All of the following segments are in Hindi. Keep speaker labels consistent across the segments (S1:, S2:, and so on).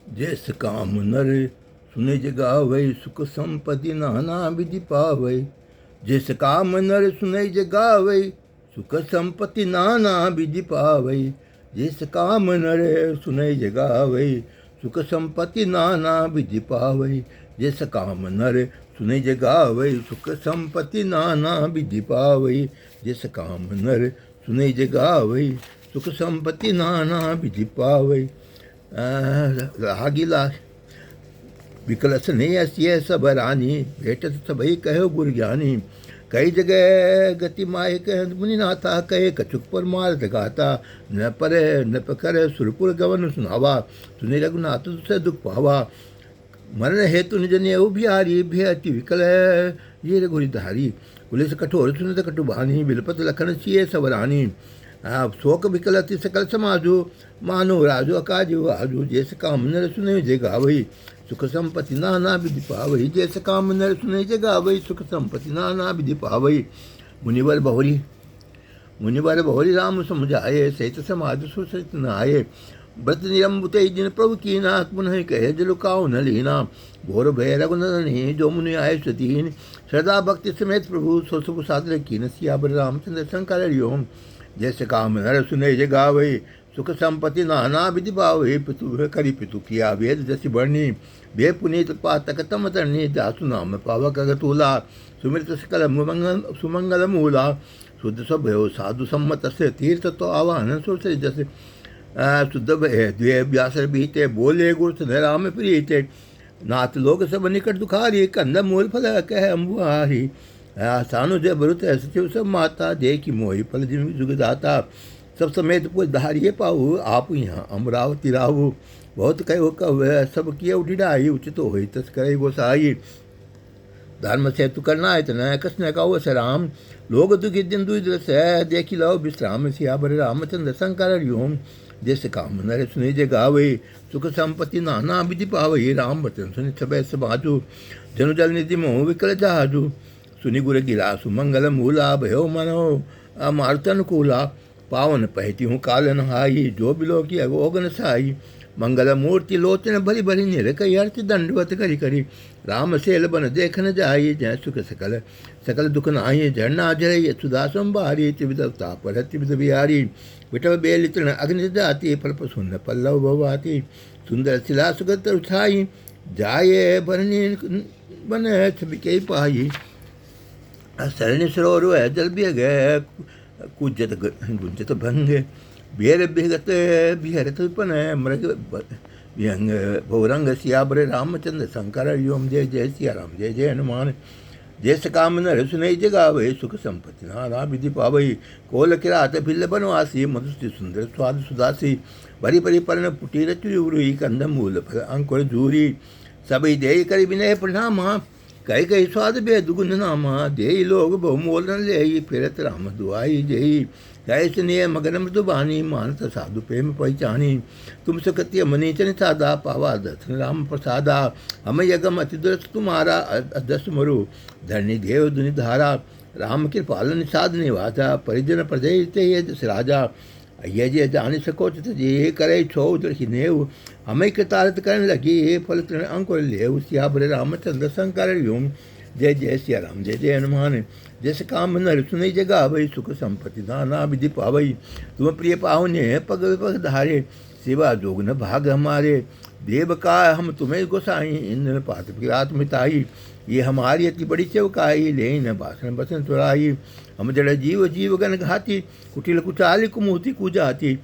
S1: जैस काम नर सुने जगावै सुख संपत्ति नाना विधि पावै। जैस काम नर सुने जगावै सुख संपत्ति नाना विधि पावै। जैस काम नर सुने जगावै सुख संपत्ति नाना विधि पावै। जैस काम नर सुने जगावै सुख संपत्ति नाना विधि पावै। जैस काम नर सुने जगावै सुख संपत्ति नाना विधि पावै। रागिला विकलस नहीं असिय सब रानी भेटत सबई कहो गुर ज्ञानी। कई जगह गति माय कह मुनिनाथा कहे कछुक पर मार गाता। न पर न पकर सुरपुर गवन सुनावा सुने रघुनाथ से दुख पावा। मरण हेतु निज ने बिहारी भेअति विकल ये रघुरिधारी। पुलिस कठोर सुनत कटुबानी बिलपत लखन सिय सब रानी। शोक विकलति सकल समाजो मानो राजो अकाजो आजो। जैस काम नर सुने जे गावई सुख संपत्ति नाना विधि पावई। जैस काम नर सुने जे गावई सुख संपत्ति नाना विधि पावई। मुनिवर बहुरी राम समझाए सहित समाज सुसरित न आए। व्रत निरंबुत जिन प्रभु की ना पुनः कहे जलुकाओ न लीना। घोर भय रघुनंदन जो मुनि आए सतीन। श्रद्धा भक्ति समेत प्रभु सो सुख सादर कीन सियावर रामचंद्र शंकर ओम। जैसे काम नर सुने जे गावै सुख संपत्ति नाना विधि पावै। पितु करि पितु किया वेद जसि बरनी। वे पुनीत पातक तम तरनी दासु नाम पावक अगतूला। सुमृत सकल सुमंगल मूला। शुद्ध स्वभयो साधु सम्मत से तीर्थ तो आवाहन सुरसे जस। शुद्ध द्वे व्यासर बीते बोले गुरु राम प्रीते। नाथ लोग सब निकट दुखारी कंद मूल फल कह अम्बुहारी। सानु जय बरुत सचिव सब माता दे की मोहि फल जिन जुगदाता। सब समेत पुज धारिये पाऊ आप यहाँ अमरावती राहु। बहुत कहो कह सब किए उठिड़ाई उचित हो तस करे गोसाई। धर्म से तु करना है तना कृष्ण का वो सराम। लोग दुखी दिन दुर्दश है देखी लो विश्राम सियावर रामचंद्र शंकर ओम। जैसे काम नर सुने जे गावै सुख संपत्ति नाना विधि पावै। राम वचन सुनि सब समाजु जनु जल निधि मोह विकल जहाजु। सुनि गुर गिरा सुमंगल मूला भयो मनो मारुतनुकूला। पावन पहती हूँ कालन हाई जो बिलो की अगोगन साई। मंगल मूर्ति लोचन भरी भरी निर कई अर्थ दंडवत करी करी। राम सेल बन देखन जाई जय सुख सकल सकल दुख नाई। झरना जय सुधा संभारी त्रिविध ताप त्रिविध बिहारी। विठल बेल तृण अग्नि जाति फल प्रसन्न पल्लव भवाती। सुंदर शिला सुगत उठाई जाये भरनी बन छवि के पाई। सरणी सरोवर है जल भी गए कुजत गुंजत भंगे। बेर बिहगत बिहरत पन मृग विहंग भौरंग सियावर रामचंद्र शंकर ओम। जय जय सिया राम जय जय हनुमान। जैस काम नर सुनई जगावै सुख संपत्ति नाना विधि पावै। कोल किरात भिल्ल बनवासी मधुस्ति सुंदर स्वाद सुदासी। भरी भरी पर्ण पुटी रचुरी कंद मूल फल अंकुर झूरी। सबई दे कर विनय प्रणामा कई कई स्वाद बेद गुण नामा। दे लोग बहुमोल न ले फिरत राम दुआई जई। कैस निय मगन मृदुबानी मानत साधु प्रेम पहचानी। तुम सकत्य मनीचन सादा पावा दर्शन राम प्रसादा। हम यगम अति दुरस तुम्हारा अदस मरु धरणी देव दुनि धारा। राम कृपाल निषाद निवासा परिजन प्रजय ते दस राजा। ये जे जान सको चित जे करे छो दर्शी नेव। हमें कृतार्थ करने लगी फल तृण अंकुर लेव। सियावर रामचंद्र शंकर ओम। जय जय सिया राम जय जय हनुमान। जैस काम नर सुनई जे गावै सुख संपत्ति नाना विधि पावै। तुम प्रिय पाहुने पग पग धारे सेवा जोग न भाग हमारे। देव का हम तुम्हें गोसाई इंद्र पात रात मिताई। ये हमारी अति बड़ी सेवकाई ले न बासन बसन चुराई। हम जड़ जीव जीव गण घाती कुटिल कुचाली कुमूति कुजाती।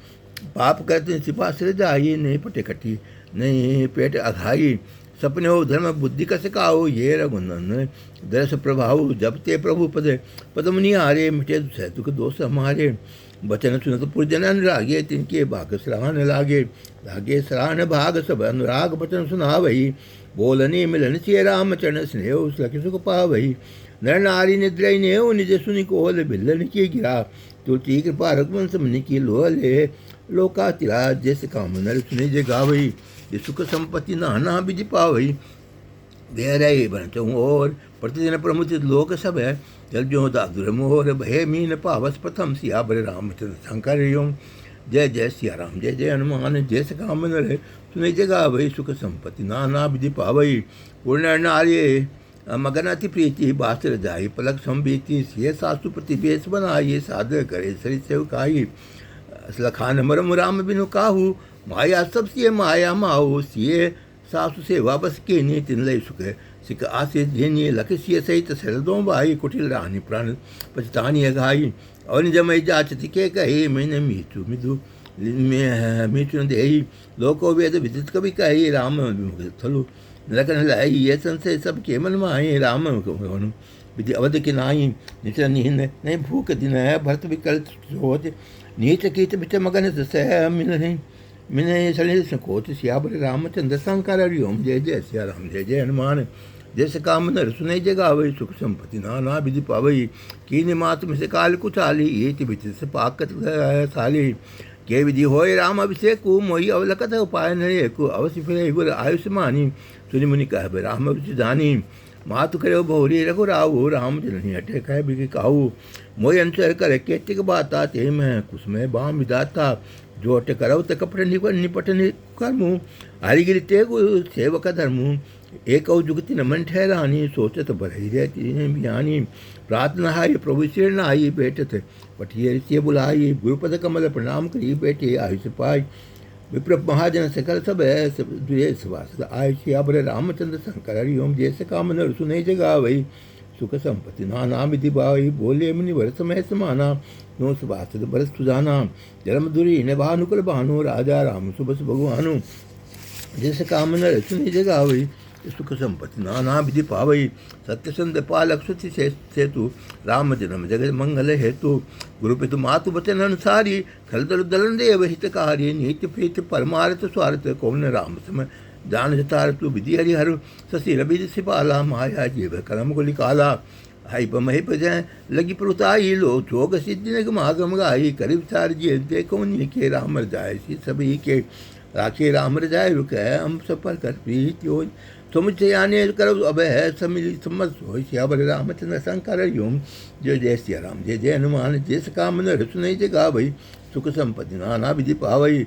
S1: पाप करते सिपा सिर जाई नहीं पटे कटी नहीं पेट अघाई। सपने हो धर्म बुद्धि का सिकाओ ये रघुनंदन दरस प्रभाव। जब ते प्रभु पद पदम निहारे मिटे दुख दोष हमारे। बचन सुनत पुरजन अनुरागे तिनके भाग सराहन लागे। लागे सराहन भाग सब अनुराग बचन सुनावही। बोलनी मिलन सिय राम चरण स्नेह सखि सुख पावही। नर नारी निद्रय नेव निज सुनि कोल बिल्लन की गिरा। तुलसी कृपा रघुवंश मुनि की लोहले लोका तिरा। जैसे काम नर सुने जे गावई ये सुख संपत्ति नाना विधि पावई। गहराई बन चौर प्रतिदिन प्रमुचित लोक सब है। जल जो दादुर मोर भय मीन पावस प्रथम सियावर रामचंद्र शंकर ओम। जय जय सिया राम जय जय हनुमान। जैसे काम नर सुनई जगा वही सुख संपत्ति नाना विधि पावई पूर्ण नार्य मगन अति प्रीति बासर जाई पलक संबीति सिय सासु प्रति बेस बनाई सादर करे सरि सेवकाई लखान मरम राम बिनु काहू माया सब सिय माया माओ सिय सासु से वापस के नी तिन लय सुख सिक आसे धेनी लख सिय सहित सरदों भाई कुटिल रानी प्राण पछतानी घाई और जमई जाचति के कहे मैंने मीतु मिदु मीतु देही लोको वेद विदित कवि कही राम थलु लखन लाई ये संशय सब के मन माए राम विधि अवध के नाई निचर निहिन नहीं भूख दिन है भरत विकल सोच नीच कीच बिच मगन सह मिल मिने सलिल संकोच सियावर रामचंद्र शंकर हरि ओम जय जय सिया राम जय जय हनुमान जैसे काम नर सुनई जगावई सुख संपत्ति नाना विधि पावई कीन मात में से काल कुचाली ये बिच से पाकत साली के विधि होय राम अभिषेक मोहि अवलकत उपाय नरे को अवश्य फिर गुर आयुष्मानी सुनि मुनि कह राम अभिषेक जानी मातु करे बहुरी रघुराऊ राम जननी हटे कह बिग काऊ मोहि अंतर कर केतिक बाता ते मैं कुसमय बाम विदाता जोट करव त कपट निपट कर्मु हरिगिरि ते सेवक धर्मु एक जुगति नमन ठहरानी सोचत बरही रहती बियानी प्रार्थना हाई प्रभु सिर नाई बैठत पटिये ऋषि बुलाई गुरुपद कमल प्रणाम करी बैठे आयुष पाई विप्र महाजन सकल सब दुए सवास आयुष अबर रामचंद्र शंकर हरि ओम जैसे काम नर सुने जगा वही सुख संपत्ति नाना विधि भाई बोले मुनि वर समय समाना नो सुभाष बरस सुजाना जन्म दुरी न भानुकुल भानु राजा राम सुबस भगवानु जैसे काम नर सुने जगा वही सुख संपत्ति नाना विधि पावई सत्यसंध पालक सुति सेतु राम जन्म जगत मंगल हेतु गुरु पितु मातु वचन अनुसारी खल दल दलन देव हितकारी नीति प्रीति परमार्थ स्वार्थ कौन राम सम जान जतारतु विधि हरिहर शशि रवि सिपाला माया जीव कलम को निकाला हाइप महिप जय लगी प्रुताई लो जोग सिद्धि ने मागम गाई कर विचार जी देखो के राम जाय सी सभी के राखे राम जाय रुक हम सफर कर प्रीत यो समुचे आने करो अब है समिली समझ हो श्यावर रामचंद्र शंकर योम जय जय सिया राम जय जय हनुमान जैस काम न सुनई जगा भई सुख संपत्ति नाना विधि पावई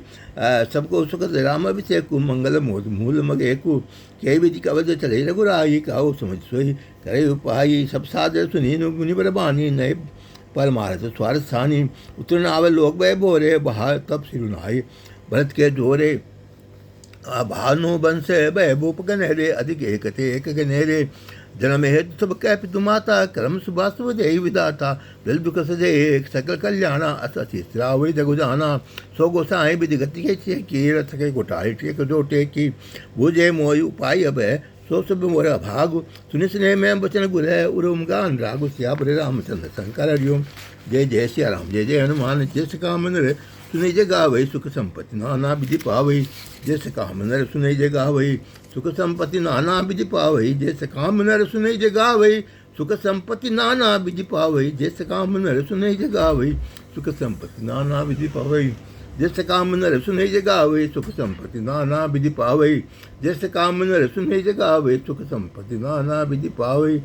S1: सबको सुख राम अभिषेक मंगल मोद मूल मगे को के विधि कवच चले रघुराई काओ समझ सोई करे उपाई सब सादर सुनी मुनि बरबानी नए परमार्थ स्वार्थ सानी उतरन आवे लोक भय बोरे बहा तब सिरुनाई भरत के जोरे भानु बंश भय भूप गनहरे अधिक एक थे एक गनहरे जन्म हेतु सब कह पितु माता क्रम सुभाषु जय विदाता दिल दुख सजे एक सकल कल्याणा अति श्रावणी जगुजाना सो गोसाई विधि गति के की रथ के गोटाई टेक जो टेकी भुजे मोय उपाय अब सो सब मोर भाग सुनि स्नेह में बचन गुर है उरुम गान रागु सिया पर रामचंद्र शंकर हरिओम जय जय सिया राम जय जय हनुमान जय काम नर सुनई जगा वही सुख संपत्ति नाना विधि पावई जैसे काम नर सुनई जगा वही सुख संपत्ति नाना विधि पावई जैसे काम नर सुनई जगा वही सुख संपत्ति नाना विधि पावई जैसे काम नर सुनई जगा वही सुख संपत्ति नाना विधि पावई जैसे काम नर सुनई जगा वही सुख संपत्ति नाना विधि पावई जैसे काम नर सुनई जगा वही सुख संपत्ति नाना विधि पावई।